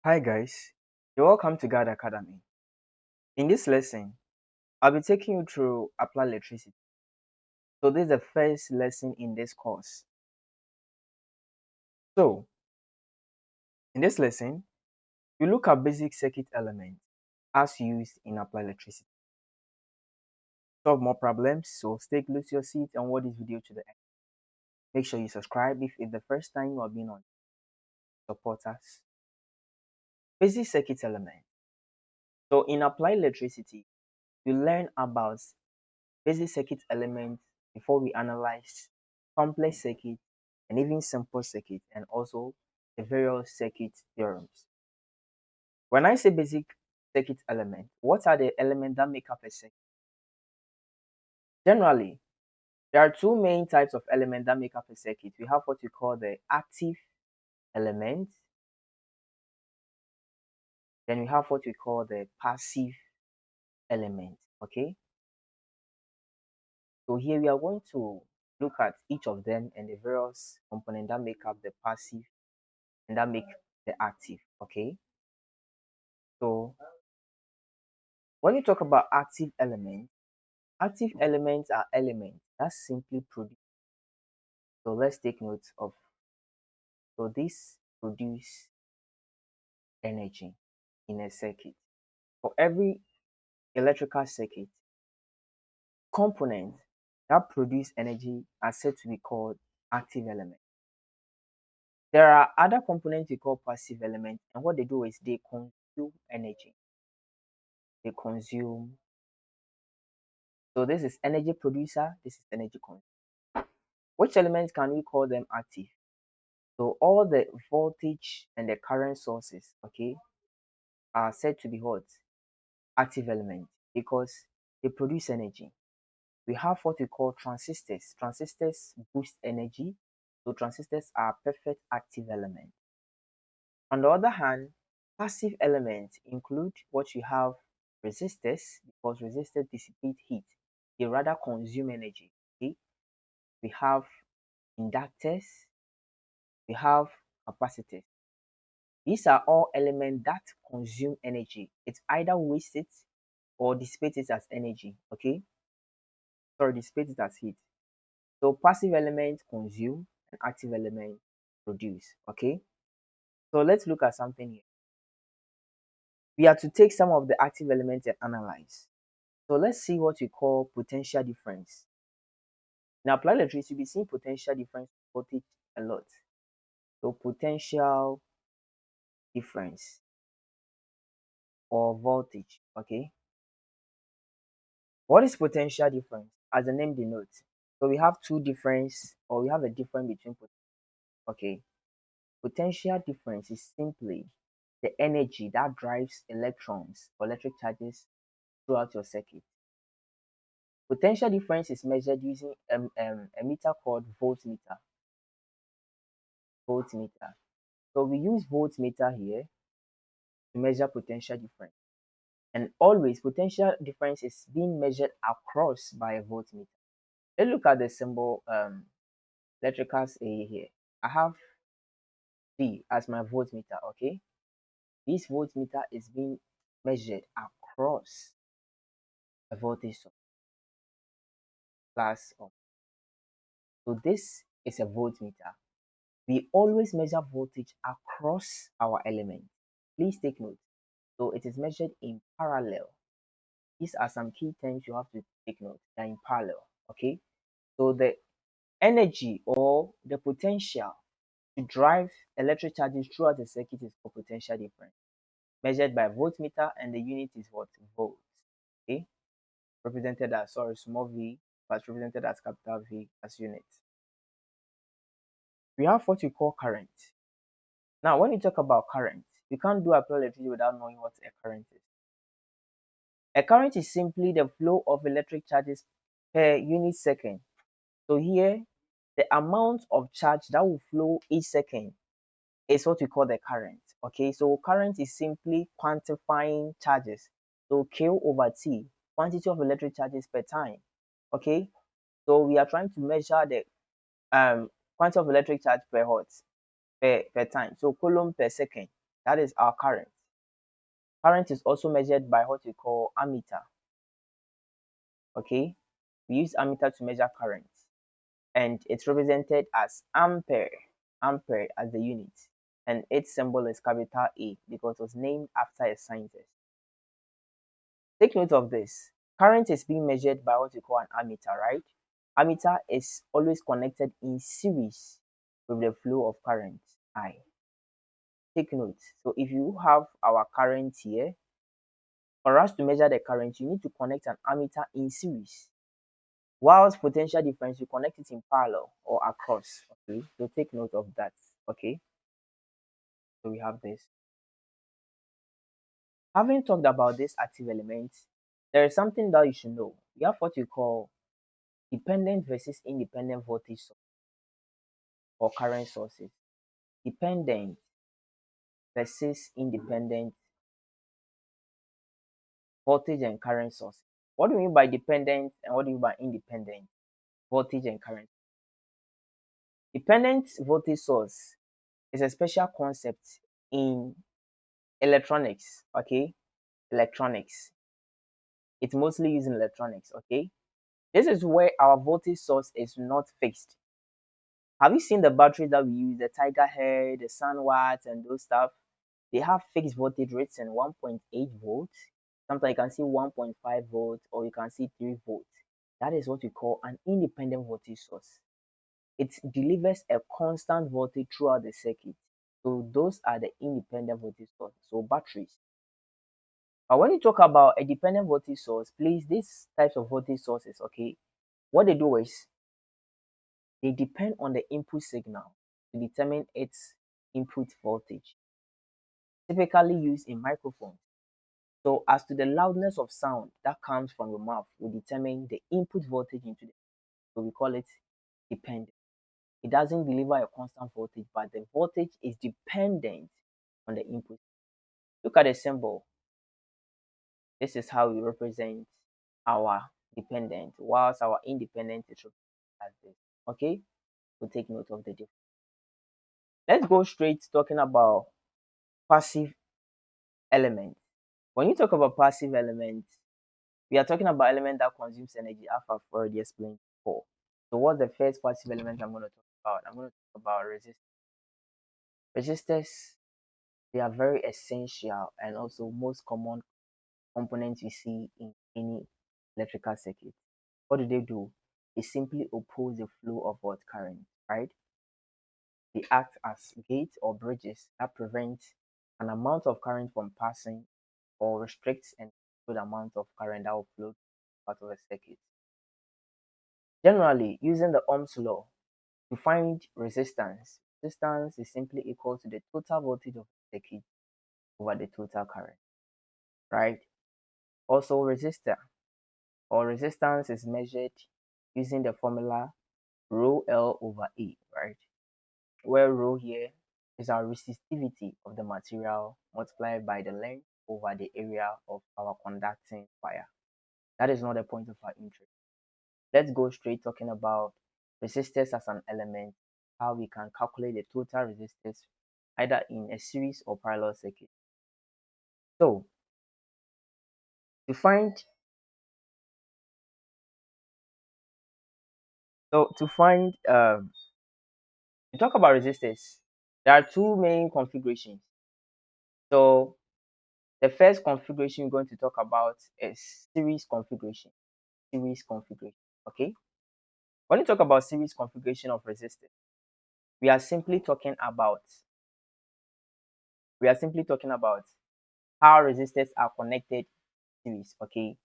Hi guys, you're welcome to God Academy. In this lesson, I'll be taking you through applied electricity. So this is the first lesson in this course. So in this lesson, you look at basic circuit elements as used in applied electricity. Solve more problems, so stay close to your seat and watch this video to the end. Make sure you subscribe if it's the first time you are being on. Support us. Basic circuit element. So in applied electricity, we learn about basic circuit elements before we analyze complex circuits and even simple circuits and also the various circuit theorems. When I say basic circuit element, what are the elements that make up a circuit? Generally, there are two main types of elements that make up a circuit. We have what we call the active element, then we have what we call the passive element. Okay, so here we are going to look at each of them and the various components that make up the passive and that make the active. Okay, so when you talk about active elements are elements that simply produce. So let's take note of, so this produce energy in a circuit. For every electrical circuit, components that produce energy are said to be called active elements. There are other components we call passive elements, and what they do is they consume energy. They consume. So this is energy producer, this is energy consumer. Which elements can we call them active? So all the voltage and the current sources, okay, are said to be what? Active elements because they produce energy. We have what we call transistors. Transistors boost energy. So transistors are perfect active elements. On the other hand, passive elements include what you have resistors because resistors dissipate heat. They rather consume energy. Okay? We have inductors, we have capacitors. These are all elements that consume energy. It's either waste it or dissipate it as energy. Okay, sorry, dissipate it as heat. So passive elements consume and active elements produce. Okay, so let's look at something here. We are to take some of the active elements and analyze. So let's see what we call potential difference. In applied electricity, we see potential difference voltage a lot. So potential difference or voltage. Okay, what is potential difference? As the name denotes, so we have two difference or we have a difference between okay. Potential difference is simply the energy that drives electrons or electric charges throughout your circuit. Potential difference is measured using a meter called voltmeter. Voltmeter. So we use voltmeter here to measure potential difference. And always potential difference is being measured across by a voltmeter. Let's look at the symbol electrical A here. I have D as my voltmeter, okay? This voltmeter is being measured across a voltage source class of. So this is a voltmeter. We always measure voltage across our element. Please take note. So it is measured in parallel. These are some key terms you have to take note. They're in parallel, okay? So the energy or the potential to drive electric charges throughout the circuit is called potential difference, measured by voltmeter, and the unit is what? Volts. Okay, represented as, sorry, small v, but represented as capital V as units. We have what we call current. Now, when you talk about current, you can't do applied electricity without knowing what a current is. A current is simply the flow of electric charges per unit second. So here, the amount of charge that will flow each second is what we call the current. Okay, so current is simply quantifying charges. So Q over T, quantity of electric charges per time. Okay, so we are trying to measure the quantity of electric charge per hertz per time. So coulomb per second. That is our current. Current is also measured by what we call ammeter. Okay, we use ammeter to measure current, and it's represented as ampere. Ampere as the unit, and its symbol is capital A because it was named after a scientist. Take note of this. Current is being measured by what we call an ammeter, right? Ammeter is always connected in series with the flow of current, I. Take note. So if you have our current here, for us to measure the current, you need to connect an ammeter in series. Whilst potential difference, you connect it in parallel or across. Okay, so take note of that. Okay, so we have this. Having talked about this active element, there is something that you should know. We have what we call dependent versus independent voltage source or current sources. Dependent versus independent voltage and current sources. What do you mean by dependent and what do you mean by independent voltage and current? Dependent voltage source is a special concept in electronics. Okay, electronics. It's mostly used in electronics. Okay, this is where our voltage source is not fixed. Have you seen the batteries that we use, the Tiger Hair, the Sunwatt, and those stuff? They have fixed voltage rates in 1.8 volts. Sometimes you can see 1.5 volts or you can see 3 volts. That is what we call an independent voltage source. It delivers a constant voltage throughout the circuit. So those are the independent voltage sources, so batteries. But when you talk about a dependent voltage source, please, these types of voltage sources, okay, what they do is they depend on the input signal to determine its input voltage, typically used in microphones. So as to the loudness of sound that comes from your mouth will determine the input voltage into the, so we call it dependent. It doesn't deliver a constant voltage, but the voltage is dependent on the input. Look at the symbol. This is how we represent our dependent, whilst our independent is represented as this. Okay, so take note of the difference. Let's go straight talking about passive elements. When you talk about passive elements, we are talking about element that consumes energy, as I've already explained before. So what's the first passive element I'm going to talk about? I'm going to talk about resistors. Resistors, they are very essential and also most common components you see in any electrical circuit. What do? They simply oppose the flow of what current, right? They act as gates or bridges that prevent an amount of current from passing or restricts an good amount of current that will flow out of a circuit. Generally, using the Ohm's law to find resistance is simply equal to the total voltage of the circuit over the total current, right? Also, resistor or resistance is measured using the formula rho L over A, right? Where rho here is our resistivity of the material multiplied by the length over the area of our conducting wire. That is not the point of our interest. Let's go straight talking about resistors as an element, how we can calculate the total resistors either in a series or parallel circuit. So to find to find to talk about resistors, there are two main configurations. So the first configuration we're going to talk about is series configuration. Series configuration. Okay. When you talk about series configuration of resistors, we are simply talking about how resistors are connected series. Okay.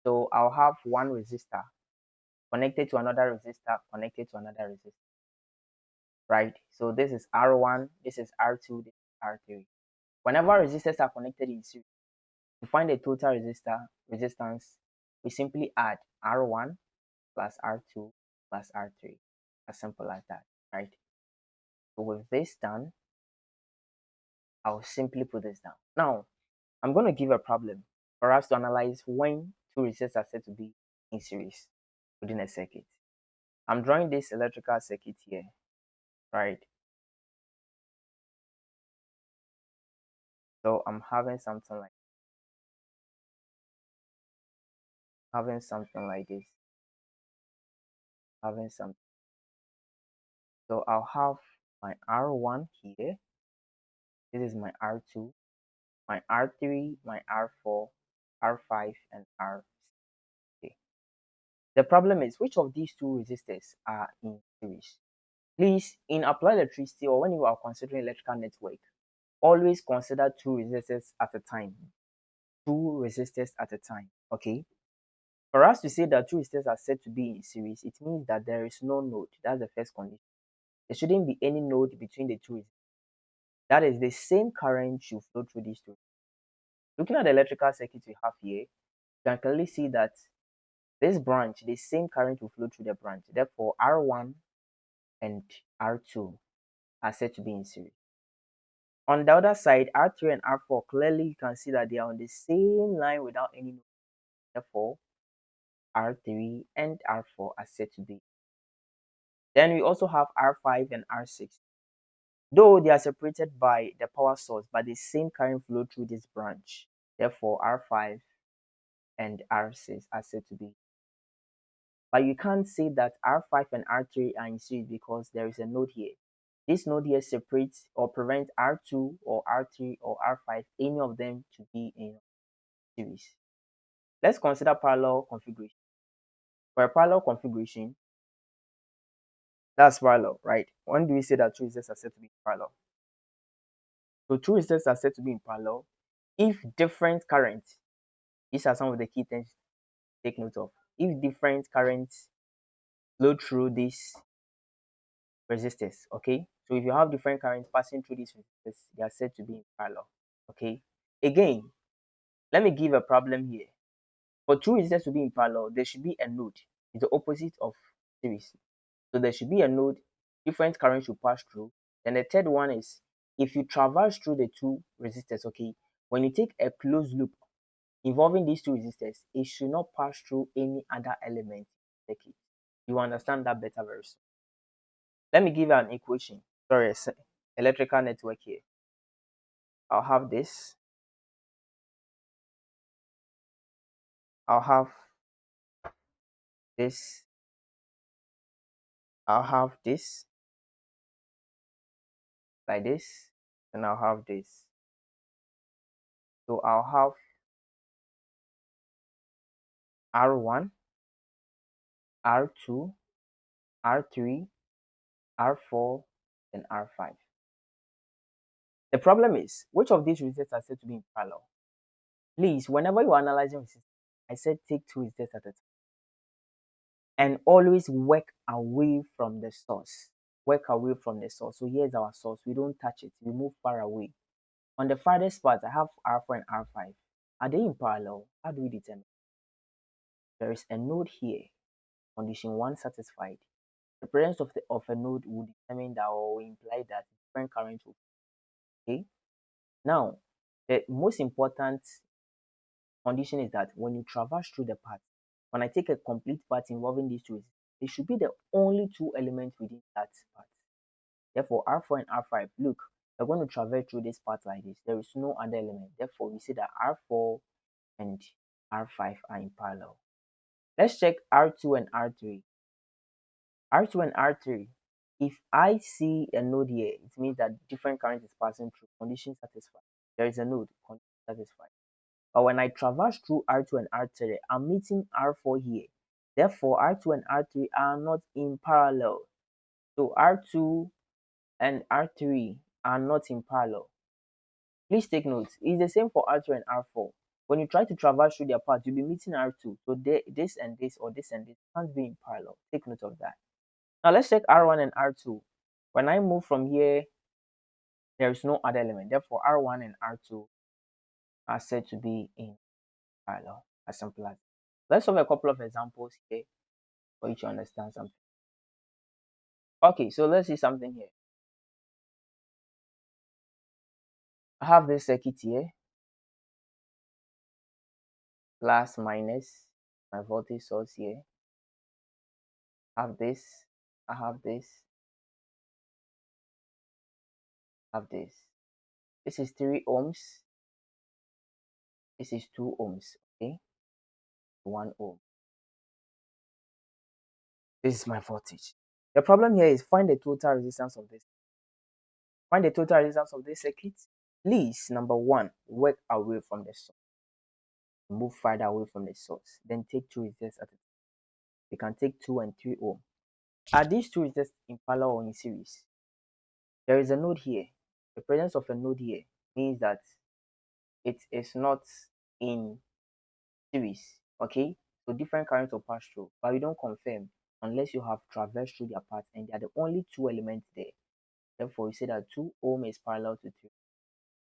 So I'll have one resistor connected to another resistor connected to another resistor. Right. So this is R1, this is R2, this is R3. Whenever resistors are connected in series, to find the total resistance, we simply add R1 plus R2 plus R3. As simple as that, right? So with this done, I'll simply put this down. Now, I'm going to give a problem for us to analyze when two resistors are said to be in series within a circuit. I'm drawing this electrical circuit here, right? So I'm having something like this, having something. So I'll have my R1 here. This is my R2, my R3, my R4, R5, and R6. The problem is, which of these two resistors are in series? Please, in applied electricity or when you are considering electrical network, always consider two resistors at a time. Two resistors at a time. Okay. For us to say that two resistors are said to be in series, it means that there is no node. That's the first condition. There shouldn't be any node between the two resistors. That is, the same current should flow through these two. Looking at the electrical circuit we have here, you can clearly see that this branch, the same current will flow through the branch. Therefore, R1 and R2 are said to be in series. On the other side, R3 and R4, clearly you can see that they are on the same line without any node. Therefore, R3 and R4 are said to be. Then we also have R5 and R6. Though they are separated by the power source, but the same current flow through this branch. Therefore, R5 and R6 are said to be. But you can't say that R5 and R3 are in series because there is a node here. This node here separates or prevents R2 or R3 or R5, any of them to be in series. Let's consider parallel configuration. For a parallel configuration, that's parallel, right? When do we say that two resistors are said to be parallel? So two resistors are said to be in parallel if different currents, these are some of the key things to take note of. If different currents flow through these resistors, okay? So if you have different currents passing through these resistors, they are said to be in parallel, okay? Again, let me give a problem here. For two resistors to be in parallel, there should be a node. It's the opposite of series. So there should be a node, different currents should pass through. Then the third one is if you traverse through the two resistors, okay, when you take a closed loop involving these two resistors, it should not pass through any other element in the circuit. You understand that better very soon. Let me give you an equation. Sorry, electrical network here. I'll have this. I'll have this. I'll have this like this, and I'll have this. So I'll have R1, R2, R3, R4, and R5. The problem is, which of these resistors are said to be in parallel? Please, whenever you are analyzing resistors, I said take two resistors at a time and always work away from the source. Work away from the source. So here's our source. We don't touch it. We move far away. On the farthest part, I have R4 and R5. Are they in parallel? How do we determine? There is a node here. Condition 1 satisfied. The presence of a node will determine that or will imply that different currents will flow. Okay. Now, the most important condition is that when you traverse through the path, when I take a complete path involving these two, it should be the only two elements within that path. Therefore, R4 and R5, look, we're going to traverse through this path like this. There is no other element. Therefore, we see that R4 and R5 are in parallel. Let's check R2 and R3. R2 and R3. If I see a node here, it means that different current is passing through. Condition satisfied. There is a node. Condition satisfied. But when I traverse through R2 and R3, I'm meeting R4 here. Therefore, R2 and R3 are not in parallel. So R2 and R3 are not in parallel. Please take note. It's the same for R2 and R4. When you try to traverse through their path, you'll be meeting R2. So this and this or this and this can't be in parallel. Take note of that. Now let's check R1 and R2. When I move from here, there is no other element. Therefore, R1 and R2 are said to be in parallel. As simple as. Let's have a couple of examples here for you to understand something. Okay, so let's see something here. I have this circuit here, plus minus my voltage source here. I have this, I have this, I have this. This is 3 ohms. This is 2 ohms, okay? 1 ohm. This is my voltage. The problem here is find the total resistance of this. Find the total resistance of this circuit. Please, number one, work away from the source. Move farther away from the source. Then take two resistors at a time. You can take 2 and 3 ohm. Are these two resistors in parallel or in series? There is a node here. The presence of a node here means that it is not in series. Okay? So different currents will pass through, but we don't confirm unless you have traversed through their path and they are the only two elements there. Therefore, we say that 2 ohm is parallel to 3.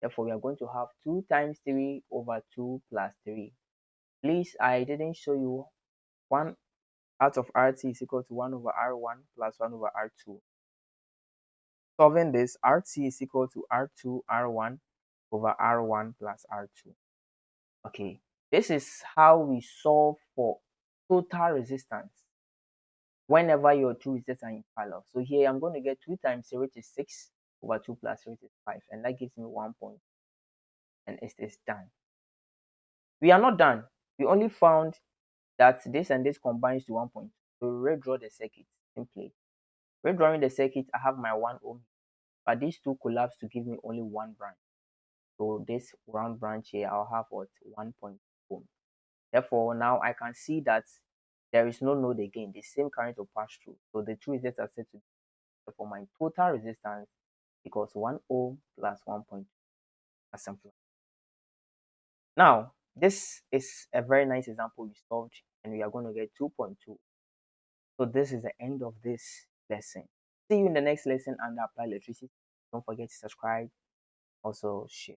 Therefore, we are going to have 2 times 3 over 2 plus 3. Please, I didn't show you 1 out of RT is equal to 1 over R1 plus 1 over R2. Solving this, RT is equal to R2 R1 over R1 plus R2. Okay, this is how we solve for total resistance whenever your two resistors are in parallel. So here I'm going to get 2 times 3, which is 6 over 2 plus 3, which is 5, and that gives me 1 point, and it is done. We are not done. We only found that this and this combines to 1 point. So redraw the circuit simply. Redrawing the circuit, I have my 1 ohm, but these two collapse to give me only one branch. So this round branch here, I'll have what 1 ohm. Therefore, now I can see that there is no node again. The same current will pass through. So the two resistors are set to. Therefore, my total resistance equals 1 ohm plus 1.2. As simple. Now, this is a very nice example we solved, and we are going to get 2.2. So this is the end of this lesson. See you in the next lesson under apply electricity. Don't forget to subscribe. Also share.